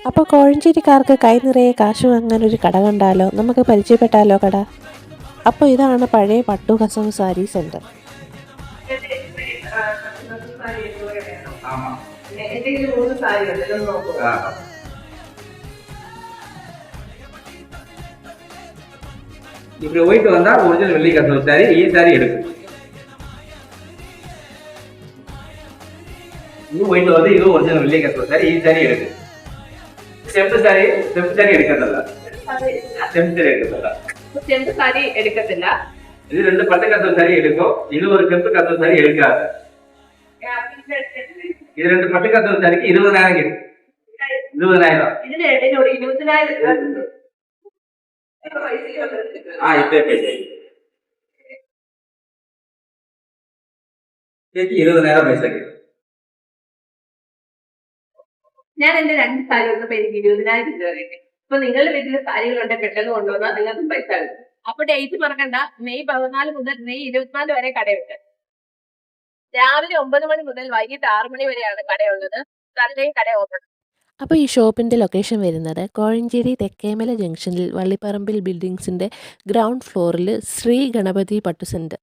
അപ്പോൾ കോഴഞ്ചേരിക്കാർക്ക് കൈ നിറയെ കാശ് വാങ്ങാൻ ഒരു കട കണ്ടാലോ? നമുക്ക് പരിചയപ്പെട്ടാലോ കട? അപ്പോൾ ഇതാണ് പഴയ പട്ടു കസവ് സാരി സെൻറ്റർ. இப்படி போயிட்டு வந்தா ஒரிஜினல் வெள்ளி கசவு சாரி ஈ சாரி எடுக்கும். இது போயிட்டு வந்து இது ஒரிஜினல் வெள்ளி கசவு சாரி ஈ சாரி எடுக்கும். செம்பு சாரி எடுக்கிறதല്ല. செம்பு சாரி எடுக்கிறதிല്ല. ഇത് രണ്ട് പട്ട് കസവ് സാരി എടുക്കും. ഇത് ഒരു ചെമ്പ് കസവ് സാരി എടുക്കാതെ. ഇത് രണ്ട് പട്ട് കസവ് സാരിക്ക് 20,000 കിട്ടും. 20,000. ഇതിന് എന്നോട് 20,000 ഇപ്പൊ ചേച്ചി 20,000 പൈസ കിട്ടും. ഞാൻ എന്റെ 2 സാരി വന്നപ്പോ എനിക്ക് 20,000 രൂപ കിട്ടി. ഇപ്പൊ നിങ്ങളുടെ വീട്ടിലെ സാരികളുണ്ട് പെട്ടെന്ന് കൊണ്ടുവന്നാൽ നിങ്ങൾക്ക് പൈസ കിട്ടും. അപ്പൊ ഡേറ്റ് മറക്കണ്ട, മെയ് 14 മുതൽ മെയ് 24 വരെ കടയുണ്ട്. രാവിലെ 9 മണി മുതൽ വൈകിട്ട് 6 മണി വരെയാണ് കടയുള്ളത്. സൺഡേ കട ഓപ്പൺ. അപ്പോൾ ഈ ഷോപ്പിൻ്റെ ലൊക്കേഷൻ വരുന്നത് കോഴഞ്ചേരി തെക്കേമല ജംഗ്ഷനിൽ വള്ളിപ്പറമ്പിൽ ബിൽഡിങ്സിൻ്റെ ഗ്രൗണ്ട് ഫ്ലോറിൽ ശ്രീ ഗണപതി പട്ടു സെൻറ്റർ.